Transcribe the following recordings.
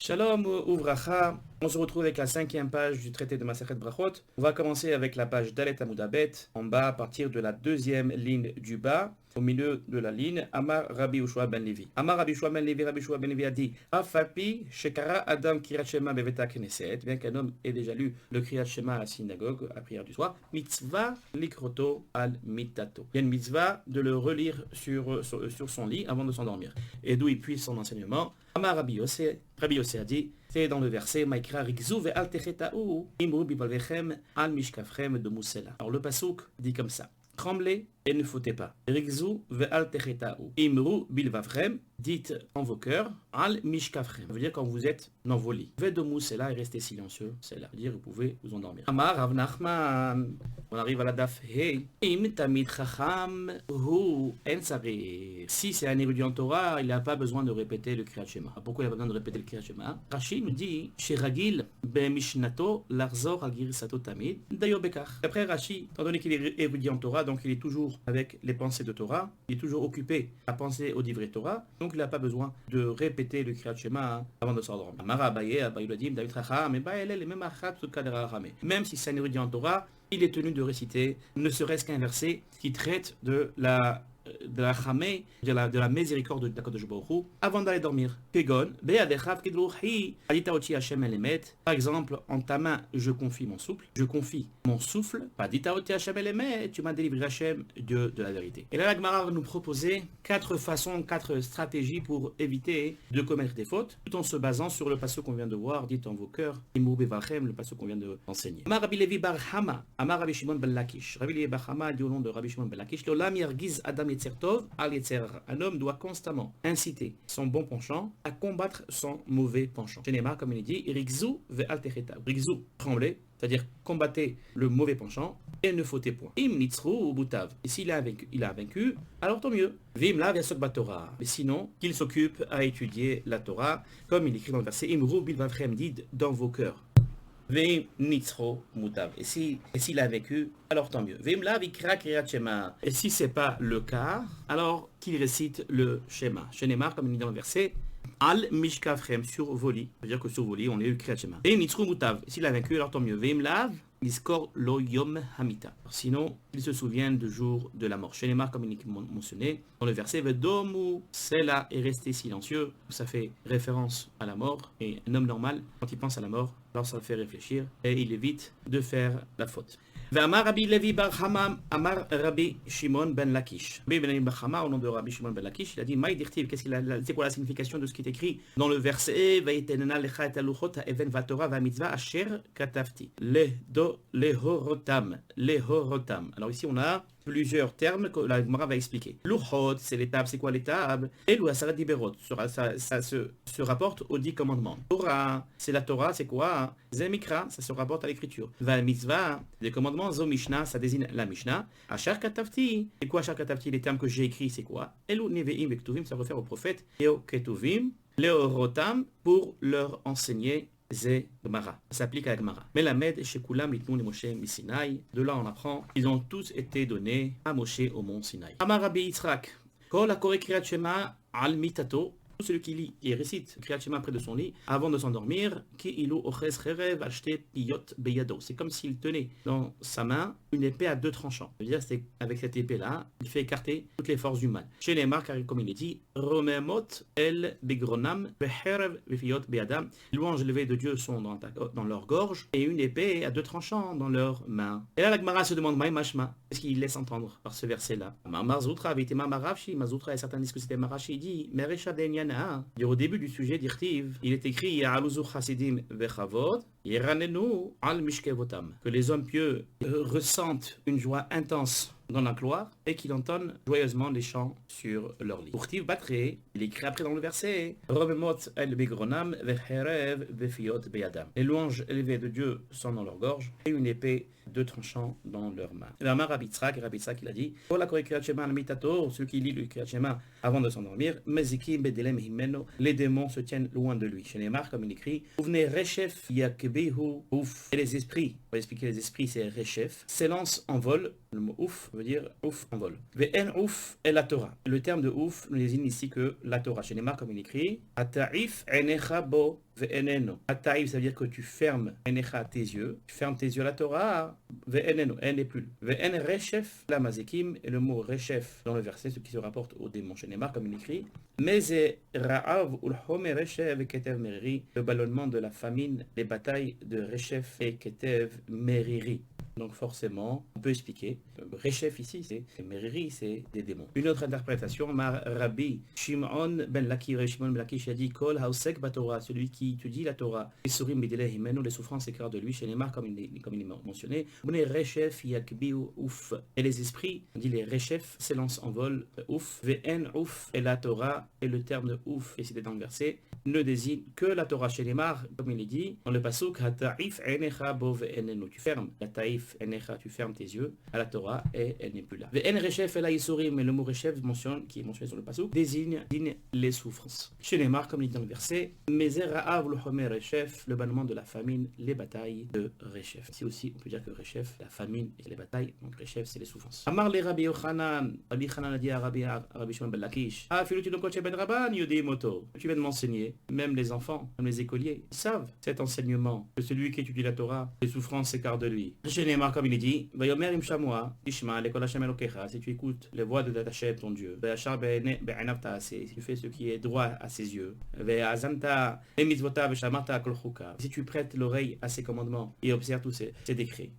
Shalom Uvracha, on se retrouve avec la 5e page du traité de Masechet Brachot. On va commencer avec la page Dalet Amud Bet, en bas à partir de la 2e ligne du bas, au milieu de la ligne, Amar Rabbi Yoshua ben Levi. Amar Rabbi Yoshua ben Levi, Rabbi Yoshua ben Levi a dit Afapi Shekara Adam Kriyat Shema Beveta Knesset, bien qu'un homme ait déjà lu le Kriyat Shema à la synagogue, à la prière du soir, mitzvah likroto al mitato. Il y a une mitzvah de le relire sur son lit avant de s'endormir. Et d'où il puise son enseignement. Amar Rabbi Yossé a dit, c'est dans le verset Maïkra Rigzu ve'al techeta'u imru bibalvechem al mishkafchem de Moussela. Alors le pasouk dit comme ça. Tremblez et ne fautez pas. Rigzu ve'al techeta'u imru bilvavchem, dites en vos cœurs al mishkafchem. Ça veut dire quand vous êtes dans vos lits. Vedomou cela et restez silencieux. C'est là. Dire vous pouvez vous endormir. Amar Rav Nachman. On arrive à la daf Hey. Im tamid chacham hu ensari. Si c'est un érudit en Torah, il n'a pas besoin de répéter le Kriyat Shema. Pourquoi il a besoin de répéter le Kriyat Shema? Rashi nous dit chez Ragil be mishnato larzor al girsato tamid dayo bekach. Après Rashi, étant donné qu'il est érudit en Torah, donc il est toujours avec les pensées de Torah, il est toujours occupé à penser au divrei Torah, donc il n'a pas besoin de répéter le Kriyat Shema avant de s'endormir. Amara Abaye lui a dit David Racham, même si c'est un érudit en Torah, il est tenu de réciter ne serait-ce qu'un verset qui traite de la chamé, de la miséricorde de Kadosh Baruch Hu, avant d'aller dormir. Kegon, par exemple, en ta main, je confie mon souffle, pas tu m'as délivré Hachem, Dieu de la vérité. Et là, la Gemara va nous proposer 4 stratégies pour éviter de commettre des fautes, tout en se basant sur le passage qu'on vient de voir, dit en vos cœurs, le passage qu'on vient de enseigner. Amar Rabbi Levi bar Hama, Amar Rabbi Shimon ben Lakish. Rabbi Levi bar Hama dit au nom de Rabbi Shimon ben Lakish, l'olam yargiz adam un homme doit constamment inciter son bon penchant à combattre son mauvais penchant. Chez comme il dit, Rigzu ve'al techeta. Rigzu, tremblez, c'est-à-dire combattez le mauvais penchant et ne fautez point. Im nitzru butav. Et s'il a vaincu, alors tant mieux. Vim la viasok batora. Mais sinon, qu'il s'occupe à étudier la Torah, comme il écrit dans le verset Imru bilvavchem, dit dans vos cœurs. Vim nitzro mutav. Et s'il a vécu, alors tant mieux. Vim la vikra kriyat shema. Et si c'est pas le cas, alors qu'il récite le shema. Shenemar, comme il dit dans le verset, al mishkafchem, sur vos lits. C'est-à-dire que sur vos lits, on est le kriyat shema. Vim nitzro mutav. Et s'il a vaincu, alors tant mieux. Vim lav iskor lo yom hamita. Sinon, il se souvient du jour de la mort. Shenemar, comme il est mentionné dans le verset, vedomu cela est resté silencieux. Ça fait référence à la mort. Et un homme normal, quand il pense à la mort, alors ça le fait réfléchir et il évite de faire la faute. Amar Rabbi Levi bar Hama, Amar Rabbi Shimon ben Lakish. Rabbi Levi bar Hama, au nom de Rabbi Shimon ben Lakish, il a dit Maïdirtiv, c'est quoi la signification de ce qui est écrit dans le verset Vaïtenena lecha et aluchot even vatora va mitzvah asher katafti. Lehorotam. Alors ici on a plusieurs termes que la Gemara va expliquer. Luchot, c'est les tables, c'est quoi les tables? Et l'uasara diberot, ça se rapporte aux 10 commandements. Torah, c'est la Torah, c'est quoi? Zemikra, ça se rapporte à l'écriture. Va mitzvah, les commandements, zo Mishnah, ça désigne la Mishnah. Achar katavti, c'est quoi Achar katavti? Les termes que j'ai écrits, c'est quoi? Elu neveim vektuvim, ça réfère au prophète. Eo ketuvim, leorotam, pour leur enseigner. Zé Gemara. Ça s'applique à la Gemara. Mais la Med chez Kulam Litnoun et Moshe Misinaï. De là on apprend, ils ont tous été donnés à Moshe au mont Sinaï. Amar Rabbi Yitzhak. Kol akore kriyat shema al mitato. Celui qui lit et récite Kriyat Shema près de son lit avant de s'endormir, ki ilu ochez cherev acheté piyot beyado. C'est comme s'il tenait dans sa main une épée à 2 tranchants. C'est-à-dire c'est avec cette épée-là, il fait écarter toutes les forces du mal. Chez les marques, comme il est dit, Romemot el begronam beherev befiyot beyadam. Louanges élevées de Dieu sont dans leur gorge et une épée à 2 tranchants dans leurs mains. Et là, la Gemara se demande, Maï Mashma, qu'est-ce qu'il laisse entendre par ce verset-là? Marzoutra avait été Maravshi, Marzoutra et certains disent que c'était Marashi, il dit, Merecha Denyan. Au début du sujet d'Irtiv, il est écrit que les hommes pieux ressentent une joie intense dans la gloire et qu'il entonne joyeusement les chants sur leur lit. Pour Tiv Batre, il écrit après dans le verset les louanges élevées de Dieu sont dans leur gorge et une épée 2 tranchants dans leurs mains. Rabbi Yitzhak il a dit celui qui lit le Kriyat Shema avant de s'endormir, les démons se tiennent loin de lui. Chez les marques, comme il écrit, et les esprits, on va expliquer les esprits, c'est Rechef, s'élancent en vol Le mot ouf veut dire ouf en vol. Ve'en ouf est la Torah. Le terme de ouf ne désigne ici que la Torah. Chez Neymar, comme il écrit, Ata'if enecha bo ve'eneno. Ata'if, ça veut dire que tu fermes enecha tes yeux. Tu fermes tes yeux à la Torah. Ve'eneno, en n'est plus. Ve'en rechef la mazekim. Et le mot rechef dans le verset, ce qui se rapporte au démon chez Neymar, comme il écrit, Meze ra'av ulhome rechef ketev meriri. Le ballonnement de la famine, les batailles de Rechef et Ketev Meriri. Donc forcément, on peut expliquer. Rechef ici, c'est Meriri, c'est des démons. Une autre interprétation, Rabbi Shimon ben Lakish, Shimon ben Lakish a dit Kol hausek batorah, celui qui étudie la Torah. Les sourim bidele himenu, les souffrances écartent de lui. Chez Neymar, comme il est mentionné. Bne Rechef yakbi ouf. Et les esprits, on dit les Rechef s'élancent en vol. Ouf. Ve'en ouf. Et la Torah, et le terme de ouf, et c'était dans le verset, ne désigne que la Torah. Chez Neymar, comme il est dit dans le pasuk, Hata'if enecha bo ve'enenu. Tu fermes la taïf enecha, tu fermes tes yeux à la Torah et elle n'est plus là. Ve'en rechef ela yisurim, mais le mot rechef qui est mentionné sur le pasuk, désigne les souffrances. Chez Neymar, comme il est dit dans le verset, Mezer ra'av l'homer rechef, le bannement de la famine, les batailles de rechef. Ici aussi, on peut dire que rechef, la famine et les batailles, donc rechef, c'est les souffrances. Amar le Rabbi Yochanan, Rabbi Chanan a dit à Rabbi Shimon ben Lakish, filu tu donc ben Rabban yodi moto. Tu viens de m'enseigner, même les enfants, même les écoliers, ils savent cet enseignement, que celui qui étudie la Torah, les souffrances s'écartent de lui. Chez Neymar, comme il est dit, Vayomer im shamua, Ishma, l'école Hashem elokecha, si tu écoutes les voix de Hashem, ton Dieu, Ve'achar be'enav ta'aseh, si tu fais ce qui est droit à ses yeux, Ve'azamta emitzvotav ve'shamarta kol chukav, si tu prêtes l'oreille à ses commandements et observes tous ses décrets.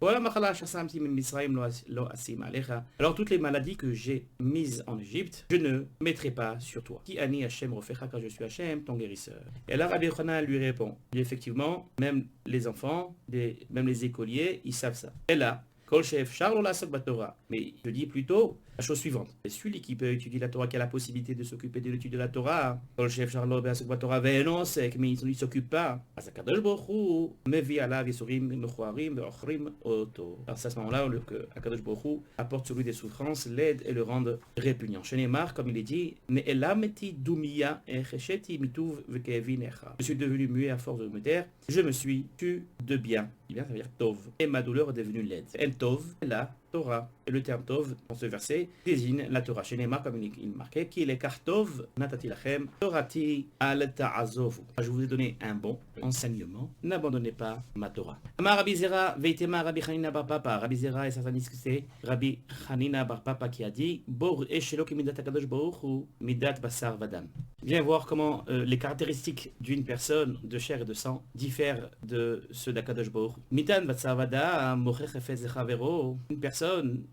Alors toutes les maladies que j'ai mises en Égypte, je ne mettrai pas sur toi. Ki ani Hashem rofecha, car je suis Hashem, ton guérisseur. Et là, Rabbi Yochanan lui répond, effectivement, même les enfants, même les écoliers, ils savent ça. Et là, Kol chef Charles la Torah. Mais je dis plutôt la chose suivante. C'est celui qui peut étudier la Torah, qui a la possibilité de s'occuper de l'étude de la Torah. Kol chef Charles la Torah, mais il ne s'occupe pas. Akadosh Baruch Hu mevi alav yisurim mechuarim ve'ochrim oto. Alors c'est à ce moment-là que Akadosh Baruch Hu apporte sur lui des souffrances, l'aide et le rende répugnant. Chez Neymar, comme il est dit, Ne'elameti dumia echesheti mituv vekevinecha. Je suis devenu muet à force de me taire. Je me suis tu de bien. Bien, ça veut dire tov. Et ma douleur est devenue laide. El tov, la Torah. Et le terme tov, dans ce verset, désigne la Torah. Chez Neymar, comme il marquait, qui est l'écart tov, natati lachem, torati al ta'azovu. Je vous ai donné un bon enseignement. N'abandonnez pas ma Torah. Amar Rabbi Zera, veitema Rabbi Hanina bar Papa. Rabbi Zera, et certains disent que c'est Rabbi Hanina bar Papa qui a dit, Bor eshelo ki midat akadosh baruch hu midat basar vadam. Viens voir comment les caractéristiques d'une personne de chair et de sang diffèrent de ceux d'Akadosh Baruch Hu. Mitan basar vadam mochech efez echavero. Une personne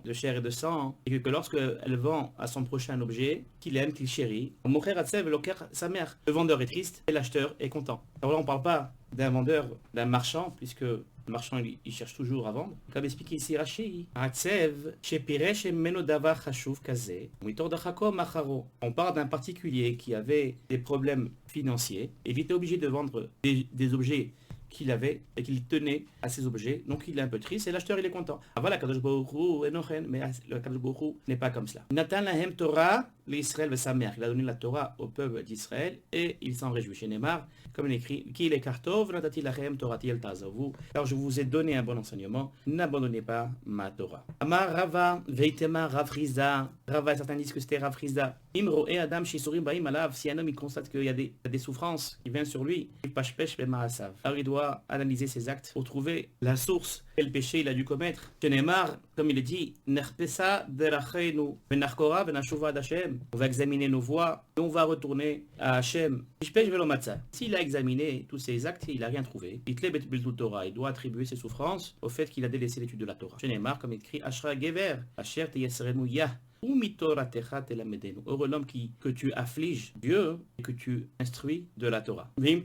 de chair et de sang, et que lorsque elle vend à son prochain un objet qu'il aime, qu'il chérit, sa mère, le vendeur est triste et l'acheteur est content. Alors là, on ne parle pas d'un vendeur, d'un marchand, puisque le marchand il cherche toujours à vendre. Comme expliqué ici Rashi, on parle d'un particulier qui avait des problèmes financiers et qui était obligé de vendre des objets qu'il avait et qu'il tenait à ces objets, donc il est un peu triste et l'acheteur il est content. Voilà, Kadosh Baruch Hu, mais le Kadosh Baruch Hu n'est pas comme cela. Natan lahem Torah l'Israël sa mère, il a donné la Torah au peuple d'Israël et il s'en réjouit. Chez Neymar, comme il écrit, qui est kartov natati lahem torati el tazavu. Alors je vous ai donné un bon enseignement, n'abandonnez pas ma Torah. Amar Rava veitema Rav Rizda. Rava, certains disent que c'était Rav Rizda. Imro et Adam shisurim baim alav. Si un homme il constate qu'il y a des souffrances qui viennent sur lui, il pashpesh bemaasav. Alors il doit analyser ses actes pour trouver la source, quel péché il a dû commettre. Chez Neymar, comme il est dit, nerpesa derachenu venachkora venashuva d'Hashem. On va examiner nos voies et on va retourner à Hachem. S'il a examiné tous ses actes, il n'a rien trouvé. Il doit attribuer ses souffrances au fait qu'il a délaissé l'étude de la Torah. Chez Neymar, comme il écrit, Ashra Gever, Asher Teyeserenu Yah. Heureux l'homme que tu affliges Dieu et que tu instruis de la Torah. Mais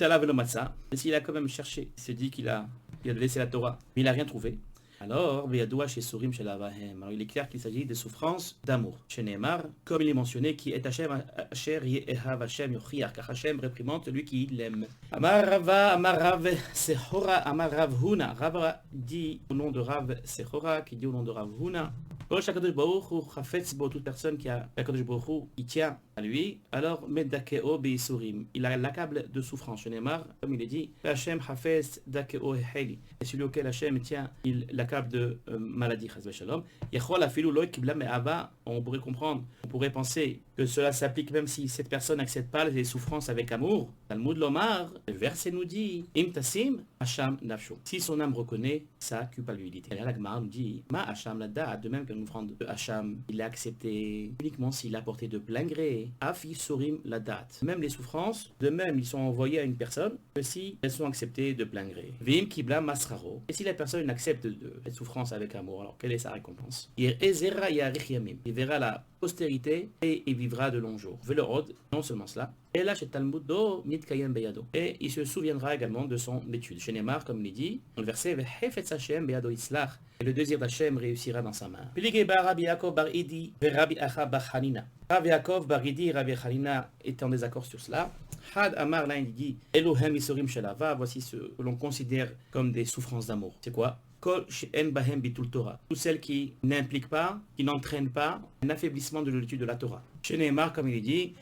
s'il a quand même cherché, il s'est dit qu'il a laissé la Torah, mais il n'a rien trouvé. Alors, il est clair qu'il s'agit de souffrances d'amour. Chez Neymar, comme il est mentionné, qui est Hachem, Asher Yehav Hachem Yochiach, car Hachem réprimande celui qui l'aime. Amar Rava, Amar Rav Sechora, Amar Rav Huna. Rav dit au nom de Rav Sechora, qui dit au nom de Rav Huna. Toute personne qui a Akadosh Baruch Hu, qui tient à lui, alors Medakeo Beisurim, il a l'accable de souffrance. Je Neymar, comme il est dit, Hachem Hafez Dakeo Heli, et celui auquel Hachem tient, il l'accable de maladie. On pourrait comprendre, on pourrait penser que cela s'applique même si cette personne n'accepte pas les souffrances avec amour. Talmud Lomar, le verset nous dit, Im Tassim, Hacham Nafsho. Si son âme reconnaît sa culpabilité. Et là, la Gemara nous dit, Ma Hacham Lada, de même que nous offrande de Hacham, il a accepté uniquement s'il a porté de plein gré. Afi Sorim la date. Même les souffrances, de même, ils sont envoyés à une personne que si elles sont acceptées de plein gré. Vim Kibla Masraro. Et si la personne accepte cette souffrance avec amour, alors quelle est sa récompense? Il verra la postérité et il vivra de longs jours. Velorod, non seulement cela, et là chez Talmud do Nitkayem Beyado. Et il se souviendra également de son étude. Chez Neymar, comme il dit, dans le verset Vehefetz Hashem Beyado Islach, et le désir d'Hachem réussira dans sa main. Piligé bar Rabbi Yaakov bar Idi, Rabbi Acha bar Hanina. Rabbi Yaakov bar Idi, Rabbi Hanina étaient en désaccord sur cela. Had Amar là il dit Elohem Isorim Shelava, voici ce que l'on considère comme des souffrances d'amour. C'est quoi? Toutes celles qui n'impliquent pas, qui n'entraînent pas un affaiblissement de l'étude de la Torah. Chez Neymar, comme il dit,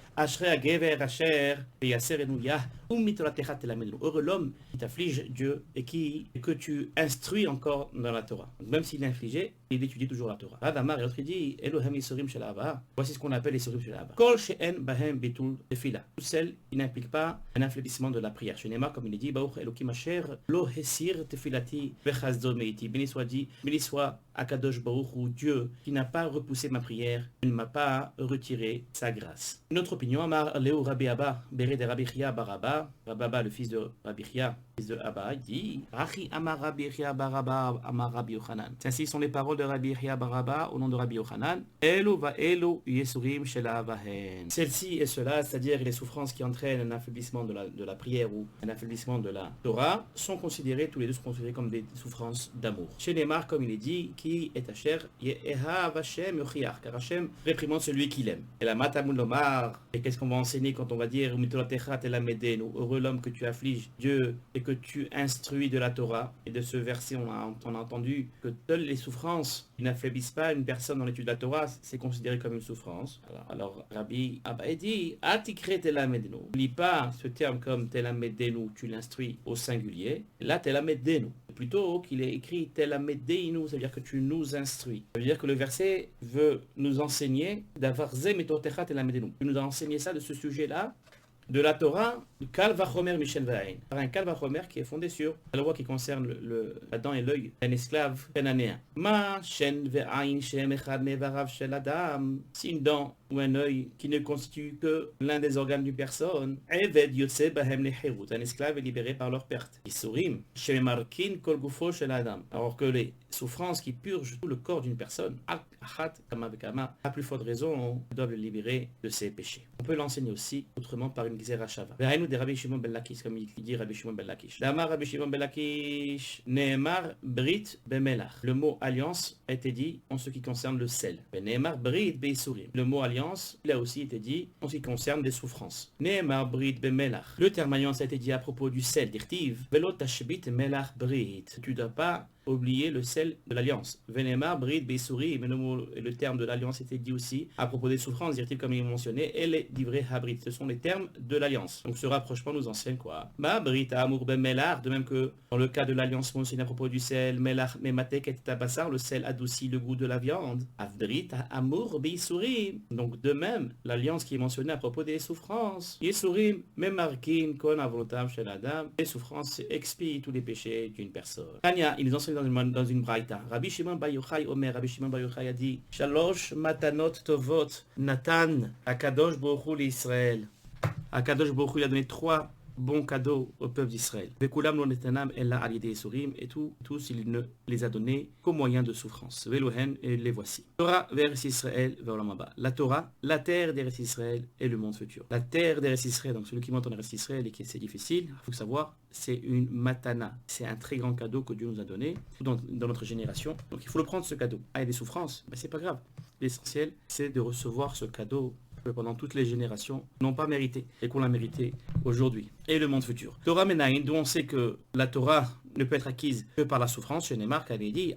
heureux l'homme qui t'afflige Dieu et que tu instruis encore dans la Torah. Donc, même s'il est infligé, il étudie toujours la Torah. Radamar et l'autre il dit, voici ce qu'on appelle les Sorim Shelava. Kol she'en bahem bitul tefila. Toutes celles qui n'impliquent pas un affaiblissement de la prière. Chez Neymar, comme il dit, Baruch Elokim Asher lo hesir tefilati vechazdo meiti. Béni soit Akadosh Baruch Hu, Dieu, qui n'a pas repoussé ma prière, ne m'a pas retiré sa grâce. Une autre opinion, Amar Léo Rabbi Abba, Béré de Rabbi Chia Baraba, Rabbi Abba, le fils de Rabbi Chia, fils de Abba, dit Rachi Amar Rabbi Chia Baraba, Amar Rabbi Yochanan. Ainsi sont les paroles de Rabbi Chia Baraba au nom de Rabbi Yochanan. Elo va Elo Yesurim Shela Vahen. Celle-ci et cela, c'est-à-dire les souffrances qui entraînent un affaiblissement de la prière ou un affaiblissement de la Torah, sont considérées, tous les deux sont considérés comme des souffrances d'amour. Chez Neymar, comme il est dit, qui est Asher, Yehav Hashem Yochiach, car Hashem réprimande celui qu'il aime. Et la Matamud Lomar, et qu'est-ce qu'on va enseigner quand on va dire heureux l'homme que tu affliges Dieu et que tu instruis de la Torah. Et de ce verset, on a entendu que seules les souffrances qui n'affaiblissent pas une personne dans l'étude de la Torah, c'est considéré comme une souffrance. Alors Rabbi Abba dit Atikre telamedenu. Lis pas ce terme comme telamedenu, tu l'instruis au singulier. Là, telamedenu. Plutôt qu'il est écrit Telamedeinu, c'est-à-dire que tu nous instruis. Ça veut dire que le verset veut nous enseigner d'avoir Zemetotecha Telamedenu. Tu nous as enseigné ça de ce sujet-là, de la Torah, du Kal Vachomer Mishen Vahain. Par un Kal Vachomer qui est fondé sur la loi qui concerne la dent et l'œil d'un esclave cananéen. Ma Shen Vahain Shem Echad Nevarav Shel Adam. Si une dent ou un œil qui ne constitue que l'un des organes d'une personne, Eved Yotse Bahem Leherut, un esclave est libéré par leur perte. Isurim Shemarkin Kol Gufo Shel Adam. Alors que les souffrances qui purgent tout le corps d'une personne, Achat Kama Vekama, à plus forte raison, doivent le libérer de ses péchés. On peut l'enseigner aussi autrement par une Gzera Shava. Vehainu de Rabbi Shimon ben Lakish, comme il dit Rabbi Shimon ben Lakish. Damar Rabbi Shimon ben Lakish, Nehemar Brit Bemelach. Le mot alliance a été dit en ce qui concerne le sel. Nehemar Brit Beisurim. Le mot alliance, il a aussi été dit en ce qui concerne les souffrances. Nehemar Brit Bemelach. Le terme alliance a été dit à propos du sel, d'Irtiv. Velo Tashbit Melach Brit. Tu ne dois pas oublier le sel de l'alliance. Venema, Brit, Beisouri, mais le terme de l'alliance était dit aussi à propos des souffrances, dit-il comme il est mentionné, et les livrés Habrit. Ce sont les termes de l'alliance. Donc ce rapprochement nous enseigne quoi? Ma Brit, Amour, Ben Melar, de même que dans le cas de l'alliance mentionnée à propos du sel, Melar, Mematek et Tabassar, le sel adoucit le goût de la viande. Avdrit, Amour, Beisouri. Donc de même, l'alliance qui est mentionnée à propos des souffrances. Yesurim, Memarkin, Kon, Avolotam, Shel Adam. Les souffrances expient tous les péchés d'une personne. Tania, ils enseignent dans une braïta. Rabbi Shimon Bar Yochai Omer, Rabbi Shimon Bar Yochai a dit Shalosh matanot tovot Natan Akadosh Baruch Hu l'Israël. Akadosh Baruch Hu il a donné 3 bons cadeaux au peuple d'Israël. Vekulam lo netanam ella alidei surim, et tous il ne les a donnés qu'au moyen de souffrance. Velohen, et les voici. Torah vers Israël vers l'Amaba. La Torah, la terre d'Eretz Israël et le monde futur. La terre d'Eretz Israël, donc celui qui monte en Eretz Israël et qui c'est difficile, il faut savoir, c'est une matana. C'est un très grand cadeau que Dieu nous a donné dans notre génération. Donc il faut le prendre ce cadeau. Ah, il y a des souffrances, ben, c'est pas grave. L'essentiel, c'est de recevoir ce cadeau que pendant toutes les générations n'ont pas mérité et qu'on l'a mérité aujourd'hui. Et le monde futur. Torah Menaïn, d'où on sait que la Torah ne peut être acquise que par la souffrance. Chez Neymar, car il dit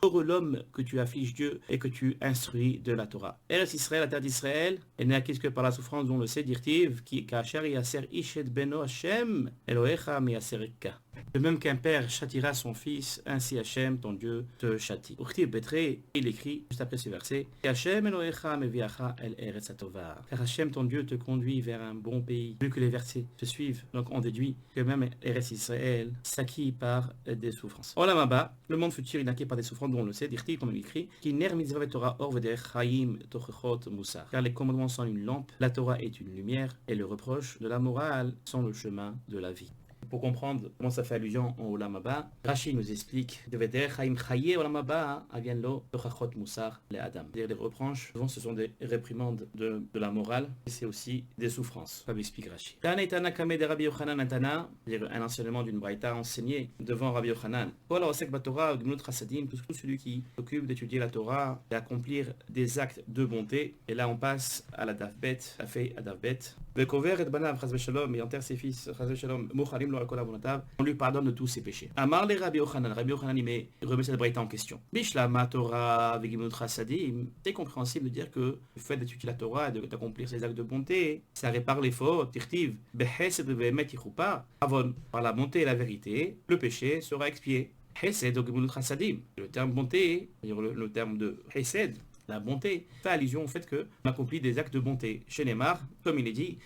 heureux l'homme que tu affliges Dieu et que tu instruis de la Torah. Eretz Israël, la terre d'Israël, elle n'est acquise que par la souffrance, dont on le sait, dirtiv, qui kasher yaser ishet beno Hashem Elohecha miyaserika. De même qu'un père châtiera son fils, ainsi Hachem, ton Dieu, te châtie. Urtiv Betré, il écrit, juste après ce verset, Hachem Elohecha meviacha el eretz hatova. Car Hachem, ton Dieu, te conduit vers un bon pays. Vu que les versets se suivent, donc on déduit que même Eretz Israël s'acquit par des souffrances. Olam haba, le monde futur est acquis par des souffrances, dont on le sait, dirti, comme il écrit, qui ner mitzvah Torah or veder chaim tochechot musar. Car les commandements sont une lampe, la Torah est une lumière, et le reproche de la morale sont le chemin de la vie. Pour comprendre comment ça fait allusion au Olam Haba, Rashi nous explique de Veder Chaim Chaye Olam Haba Avien Lo Tochachot Musar le Adam. C'est-à-dire les reproches, souvent ce sont des réprimandes de la morale, et c'est aussi des souffrances. Ça explique Rashi. Tana Tana Kame de Rabbi Yochanan Antana, c'est-à-dire un enseignement d'une braïta enseigné devant Rabbi Yochanan. Kol Osek Batorah Gmut Chasadim, tout celui qui s'occupe d'étudier la Torah, d'accomplir des actes de bonté. Et là on passe à la Davbet, à fait à Davbet. Vekover et Banav Chazve Shalom, et enterre ses fils Chazve Shalom Mochalim lo Alkol Avonatab, on lui pardonne de tous ses péchés. Amar le Rabbi Yochanan, Rabbi Yochanan il remet cette braïta en question. Bishlama Torah vegimut chasadim, c'est compréhensible de dire que le fait d'étudier la Torah et d'accomplir ses actes de bonté, ça répare les fautes. Tirtiv behesed ve'emet yichupa, avon, par la bonté et la vérité, le péché sera expié. Hesed vegimut chasadim, le terme bonté, le terme de hesed, la bonté, fait allusion au fait qu'on accomplit des actes de bonté. Chez Neymar, comme il est dit,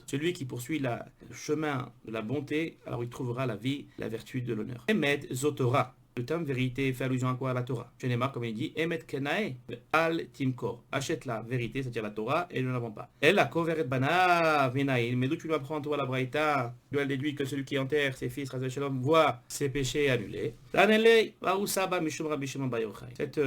celui qui poursuit le chemin de la bonté, alors il trouvera la vie, la vertu de l'honneur. Emed Zotora. Le terme vérité fait allusion à quoi? À la Torah. Chez Neymar, comme il dit, Emet Kenae al Timkor. Achète la vérité, c'est-à-dire la Torah, et nous n'avons pas. Elle a Koveret Bana Venaïl. Mais d'où tu dois prendre, toi, la Braïta? Tu dois déduire que celui qui enterre ses fils, Razal Shalom, voit ses péchés annulés. Cette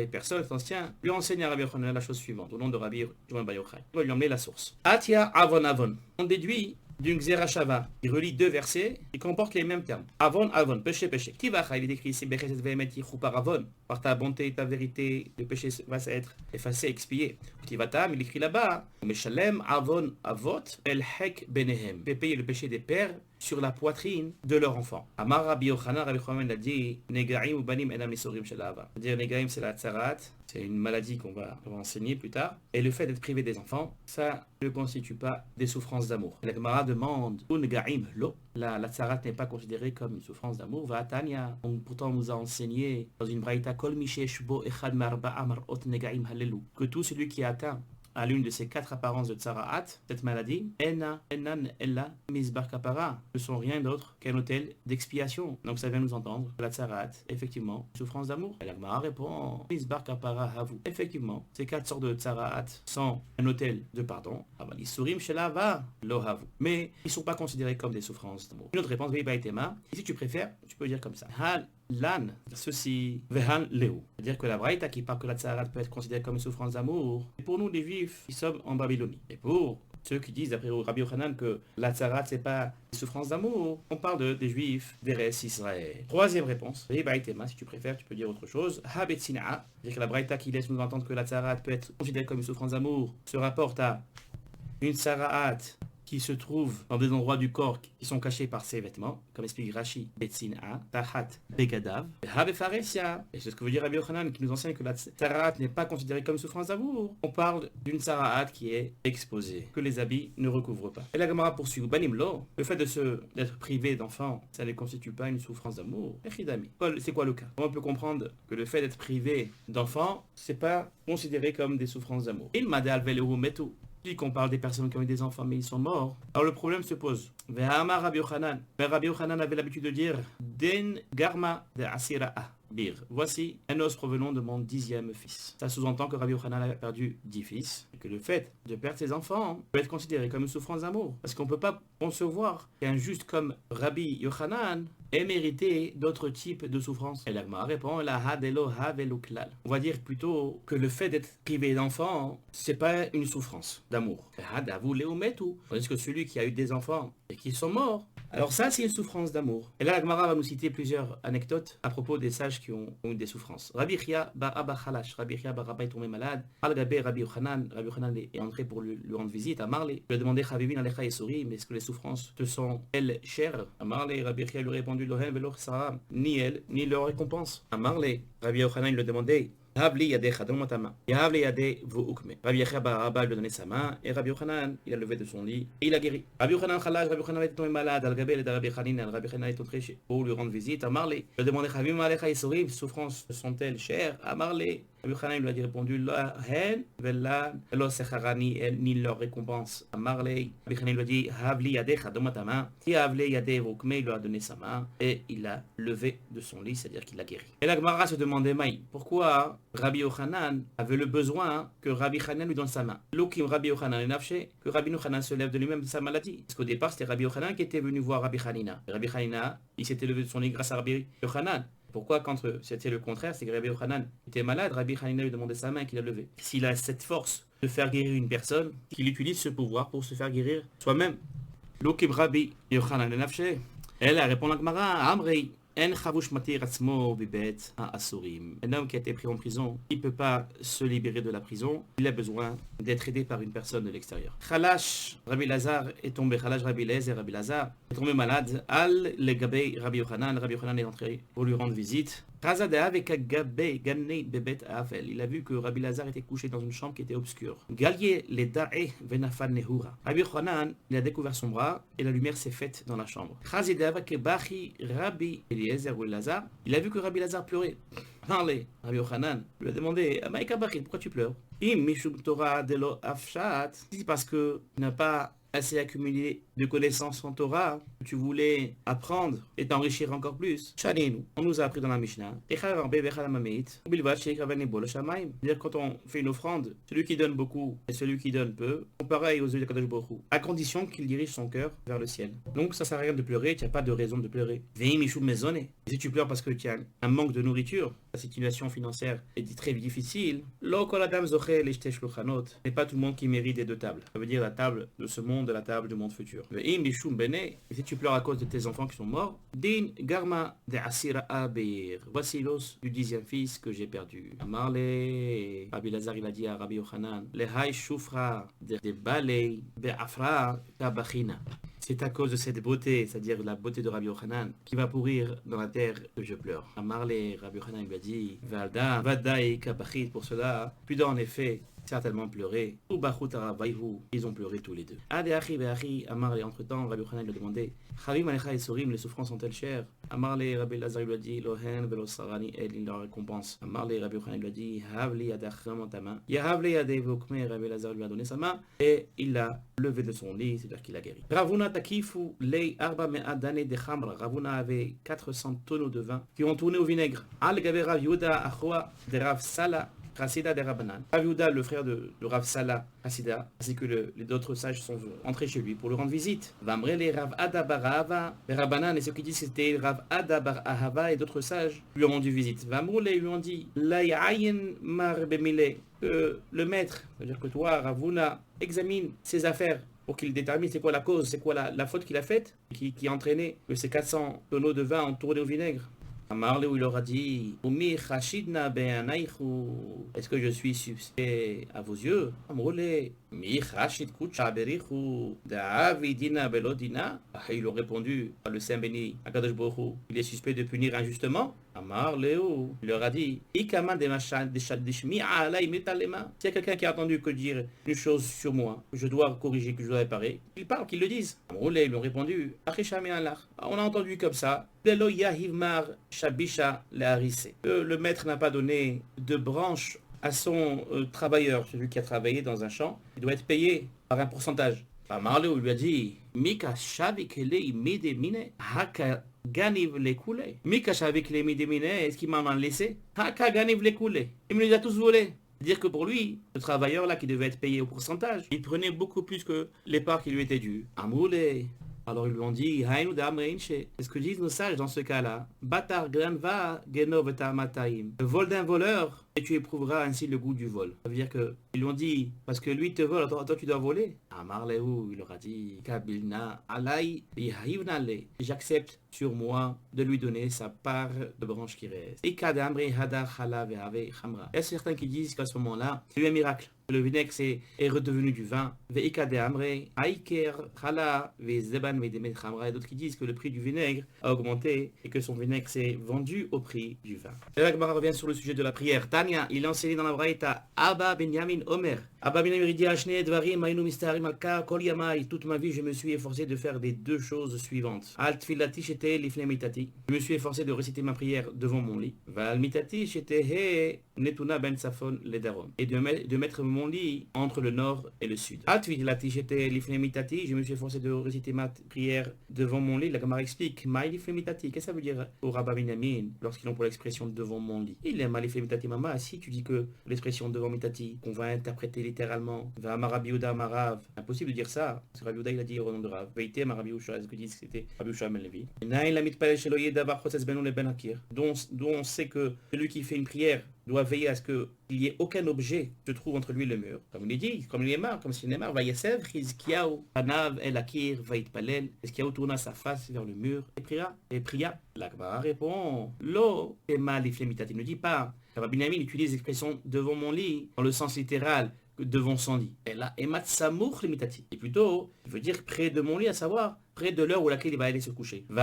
personne, cet ancien, lui enseigne à Rabbi Yochanan la chose suivante, au nom de Rabbi Shimon Bar Yochai. Il va lui emmener la source. Atia Avon Avon. On déduit d'une Xerashava, il relie deux versets qui comportent les mêmes termes. Avon, avon, péché, péché. Tivacha, il est écrit ici, Becheset ve'emet yichupar avon. Par ta bonté et ta vérité, le péché va être effacé, expié. Tivatam, il écrit là-bas, Meshalem avon avot el hek benehem. Il fait payer le péché des pères sur la poitrine de leur enfant. Amar Rabbi Yochanan, Rabbi Yochanan a dit, Negaim ou banim enam nisorim shalava. C'est-à-dire, Negaim, c'est la tsarat, c'est une maladie qu'on va enseigner plus tard. Et le fait d'être privé des enfants, ça ne constitue pas des souffrances d'amour. La Gemara demande, Negaim lo. La tsarat n'est pas considérée comme une souffrance d'amour. Va'atania, pourtant on nous a enseigné dans une braïta, Kol mishesh bo echad marba amar ot negaim halelu, que tout celui qui est atteint à l'une de ces quatre apparences de Tsaraat, cette maladie, enan ella misbar kapara, ne sont rien d'autre qu'un autel d'expiation. Donc ça vient nous entendre que la Tsaraat, effectivement, souffrance d'amour. Et la Gemara répond, misbar kapara havu. Effectivement, ces quatre sortes de Tsaraat sont un autel de pardon. Avali surim shelava lo havu. Mais ils ne sont pas considérés comme des souffrances d'amour. Une autre réponse, veibaitema. Et si tu préfères, tu peux dire comme ça. Hal Lan, ceci, vehan leu. C'est-à-dire que la braïta qui parle que la tsarat peut être considérée comme une souffrance d'amour, et pour nous les juifs, qui sommes en Babylonie. Et pour ceux qui disent, après Rabbi Yochanan, que la tsarat c'est pas une souffrance d'amour, on parle des juifs d'Eretz Israël. Troisième réponse, si tu préfères, tu peux dire autre chose. Habetsina, c'est-à-dire que la braïta qui laisse nous entendre que la tsarat peut être considérée comme une souffrance d'amour, se rapporte à une tsarat qui se trouvent dans des endroits du corps qui sont cachés par ses vêtements, comme explique Rashi, Betsina, Tahat, Begadav, Habefaresia. Et c'est ce que veut dire Rabbi Yochanan, qui nous enseigne que la Tsaraat n'est pas considérée comme souffrance d'amour. On parle d'une Tsaraat qui est exposée, que les habits ne recouvrent pas. Et la Gemara poursuit, Banimlo, le fait d'être privé d'enfants, ça ne constitue pas une souffrance d'amour. C'est quoi le cas? On peut comprendre que le fait d'être privé d'enfants, c'est pas considéré comme des souffrances d'amour. Il m'a dit alvelehu metu. Qu'on parle des personnes qui ont eu des enfants mais ils sont morts. Alors le problème se pose. Rabbi Yochanan avait l'habitude de dire Den garma de asira'a bir. Voici un os provenant de mon 10e fils. Ça sous-entend que Rabbi Yochanan avait perdu 10 fils et que le fait de perdre ses enfants peut être considéré comme une souffrance d'amour. Parce qu'on ne peut pas concevoir qu'un juste comme Rabbi Yochanan ait mérité d'autres types de souffrances. Et l'Agma répond la hadelo haveluklal. On va dire plutôt que le fait d'être privé d'enfants, c'est pas une souffrance d'amour. Tandis que celui qui a eu des enfants et qui sont morts, Alors ça, c'est une souffrance d'amour. Et là, la Gemara va nous citer plusieurs anecdotes à propos des sages qui ont eu des souffrances. Rabbi Chia bar Abba Chalash, Rabbi Chia bar Abba est tombé malade. Al-Gabé, Rabbi Yochanan est entré pour lui rendre visite à Marley. Il lui a demandé, Chavivin Alecha et Souris, mais est-ce que les souffrances te sont, elles, chères? À Marley, Rabbi Chia lui a répondu, Lohen veloch Sarah, ni elles, ni leur récompense. À Marley, Rabbi Yochanan lui a demandé, Habli Yadecha, donne-moi ta main. Yahavli Yade Voukme. Rabbi Yechia bar Abba lui a donné sa main, et Rabbi Yochanan, il a levé de son lit, et il a guéri. Rabbi Yochanan Chalash, Rabbi Yochanan était tombé malade, Al-Gabé, et Rabbi Hanina, Rabbi Hanina est entré pour lui rendre visite. À Marley, il a demandé, Chavim Alecha et Souris, souffrances sont-elles chères? À Marley, Rabbi Yochanan lui a répondu, La hen, vela, lo secharani, ni leur récompense. À Marley, Rabbi Hanina lui a dit, Havli Yadecha, donne-moi ta main. Et Havli Yade Voukme, il lui a donné sa main, et il a levé de son lit, c'est-à-dire qu'il a guéri. Et la Gemara se demandait, Maï, pourquoi Rabbi Yochanan avait le besoin que Rabbi Hanan lui donne sa main. L'okim Rabbi Yochanan est nafché, que Rabbi Yochanan se lève de lui-même de sa maladie. Parce qu'au départ, c'était Rabbi Yochanan qui était venu voir Rabbi Hanina. Rabbi Hanina, il s'était levé de son lit grâce à Rabbi Yochanan. Pourquoi quand c'était le contraire, c'est que Rabbi Yochanan était malade, Rabbi Hanina lui demandait sa main qu'il a levée. S'il a cette force de faire guérir une personne, qu'il utilise ce pouvoir pour se faire guérir soi-même. L'okim Rabbi Yochanan est nafché. Elle a répondu à Gemara, Amrei. Un homme qui a été pris en prison, il ne peut pas se libérer de la prison, il a besoin d'être aidé par une personne de l'extérieur. Khalash, Rabbi Lazar est tombé, Khalash, Rabbi Lazar est tombé malade, Al-Legabé, Rabbi Yochanan est entré pour lui rendre visite. Il a vu que Rabbi Lazar était couché dans une chambre qui était obscure. Rabbi Yochanan, il a découvert son bras et la lumière s'est faite dans la chambre. Il a vu que Rabbi Lazar pleurait. Rabbi Yochanan lui a demandé, pourquoi tu pleures? C'est parce que tu n'as pas assez accumulé de connaissances en Torah, tu voulais apprendre et t'enrichir encore plus. On nous a appris dans la Mishnah, c'est-à-dire quand on fait une offrande, celui qui donne beaucoup et celui qui donne peu sont pareils aux yeux de Kadosh Baruch Hu, à condition qu'il dirige son cœur vers le ciel. Donc ça sert à rien de pleurer, tu n'as pas de raison de pleurer. Et si tu pleures parce que tu as un manque de nourriture, la situation financière est très difficile, n'est pas tout le monde qui mérite des deux tables. Ça veut dire la table de ce monde, de la table du monde futur. Et si tu pleures à cause de tes enfants qui sont morts, din garma de asira abir. Voici l'os du 10e fils que j'ai perdu. Amarle, Rabbi Lazar il a dit à Rabbi Yochanan, le hay shufra de balei be'afra kabachina. C'est à cause de cette beauté, c'est-à-dire la beauté de Rabbi Yochanan, qui va pourrir dans la terre que je pleure. Amarle, Rabbi Yochanan lui a dit, Valda, Vadaï, Kabachit, pour cela, puis en effet, certainement pleuré. Ils ont pleuré tous les deux. Amar, entre-temps, Rabbi Yochanan lui a demandé, Chavim Alecha et Sorim, les souffrances sont-elles chères? Amar, Rabbi Lazar lui a dit, Lohen velo sarani, elle leur récompense. Amar, Rabbi Yochanan lui a dit, Havli yadach, vraiment ta main. Yahavli yadeh vokme, Rabbi Lazar lui a donné sa main, et il l'a levé de son lit, c'est-à-dire qu'il a guéri. Ravuna takifu lei arba me'adane de chamra. Ravuna avait 400 tonneaux de vin qui ont tourné au vinaigre. Al gabe Rav Yehuda achoa de Rav Sala Chassida de Rabbanan. Rav Yehuda, le frère de Rav Sala Chassida, ainsi que les autres sages sont entrés chez lui pour lui rendre visite. Vamrele Rav Ada bar Ahava, les Rabbanan, et ceux qui disent que c'était Rav Ada bar Ahava et d'autres sages lui ont rendu visite. Vamrele lui ont dit, la yayin mar bemile, que le maître, c'est-à-dire que toi, Ravuna, examine ses affaires pour qu'il détermine c'est quoi la cause, c'est quoi la faute qu'il a faite, qui a entraîné que ces 400 tonneaux de vin ont tourné au vinaigre. Amarle, où il leur a dit, est-ce que je suis suspect à vos yeux? Amrole, ils ont répondu, le Saint béni, Akadosh Baruch Hu, il est suspect de punir injustement. Amar Léo, il leur a dit, s'il y a quelqu'un qui a entendu que dire une chose sur moi, que je dois corriger, que je dois réparer, il parle, qu'il le dise. Amrole, ils lui ont répondu, on a entendu comme ça, le maître n'a pas donné de branche à son travailleur, celui qui a travaillé dans un champ, il doit être payé par un pourcentage. Marléo lui a dit, Mika Shavikele Midemine, Haka Ganiv les coulés. Mika Shavikele Midemine, est-ce qu'il m'en a laissé? Haka Ganiv les coulés. Il me les a tous volés. C'est-à-dire que pour lui, le travailleur là qui devait être payé au pourcentage, il prenait beaucoup plus que les parts qui lui étaient dues. Amoulé. Alors ils lui ont dit, c'est ce que disent nos sages dans ce cas-là. Batar granva genov tamataim. Le vol d'un voleur et tu éprouveras ainsi le goût du vol. Ça veut dire que ils lui ont dit, parce que lui te vole, toi tu dois voler. Amar Lehu, il leur a dit, Kabilna alay bihaivna le. J'accepte sur moi de lui donner sa part de branche qui reste. Et kadamri hadar chala ve'ave chamra. Il y a certains qui disent qu'à ce moment-là, il y a eu un miracle. Le vinaigre est redevenu du vin. Et d'autres qui disent que le prix du vinaigre a augmenté et que son vinaigre s'est vendu au prix du vin. Et là, Gemara revient sur le sujet de la prière. Tania, il a enseigné dans la Braïta, Abba Benyamin Omer. Abba Benyamin dit, Ashne Dvarim, Maïnu Mistarim Alka, Kol Yamai. Toute ma vie, je me suis efforcé de faire les deux choses suivantes. Alt Filati Shete Lifne Mitati. Je me suis efforcé de réciter ma prière devant mon lit. Val Mitati Shete He Netuna Ben Safon Ledarom. Et de mettre mon lit entre le nord et le sud. Alt Filati Shete Lifne Mitati. Je me suis efforcé de réciter ma prière devant mon lit. La Gemara explique, Maï Lifne Mitati. Qu'est-ce que ça veut dire au Rabba Benyamin lorsqu'ils ont pour l'expression devant mon lit? Il est Malifne Mitati Mama. Si tu dis que l'expression devant Mitati, qu'on va interpréter littéralement, va Marabi Uda Marav. Impossible de dire ça. Parce que Rabbi Uda il a dit au nom de Rav. Veïté Marabi Usha. Est-ce que dit que c'était Rabbi Usha Ben Levi? Dont on sait que celui qui fait une prière doit veiller à ce qu'il n'y ait aucun objet qui se trouve entre lui et le mur. Comme il est dit, comme il est marre, comme s'il est marre, va Yasev, Chizkiyahu, Panav, El Akir, va Itpalel. Chizkiyahu tourna sa face vers le mur et pria. L'Akbar répond, Lo, Ema Liflemitati. Il ne dit pas. Rabbi Binyamin utilise l'expression devant mon lit dans le sens littéral devant son lit. Et là, Emat Samour Limitati. Et plutôt, il veut dire près de mon lit, à savoir près de l'heure où laquelle il va aller se coucher. Je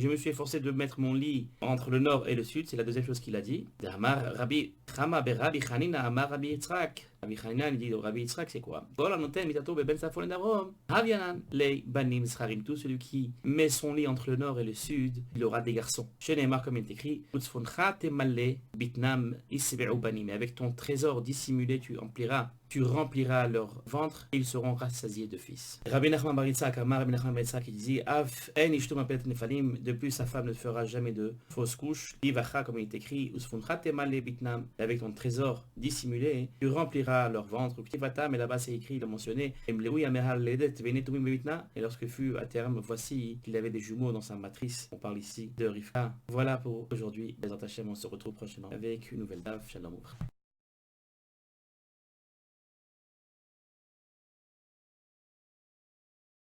me suis efforcé de mettre mon lit entre le nord et le sud, c'est la deuxième chose qu'il a dit. Rabbi Chanina Amar Rabbi Yitzhak. Rabbi Chanina il dit au Rabbi Yitzhak, c'est quoi? Tout celui qui met son lit entre le nord et le sud, il aura des garçons. Chez Neymar, comme il est écrit, mais avec ton trésor dissimulé, tu rempliras leur ventre et ils seront rassasiés de fils. Rabbi Nachman bar Yitzhak, Rabbi Nachman bar Yitzhak, il dit de plus sa femme ne fera jamais de fausse couche. Ivacha, comme il est écrit, et avec ton trésor dissimulé, tu rempliras leur ventre. Mais là-bas c'est écrit, il a mentionné, et lorsque fut à terme, voici qu'il avait des jumeaux dans sa matrice. On parle ici de Rivka. Voilà pour aujourd'hui. Les Hashem, on se retrouve prochainement avec une nouvelle daf. Shalom.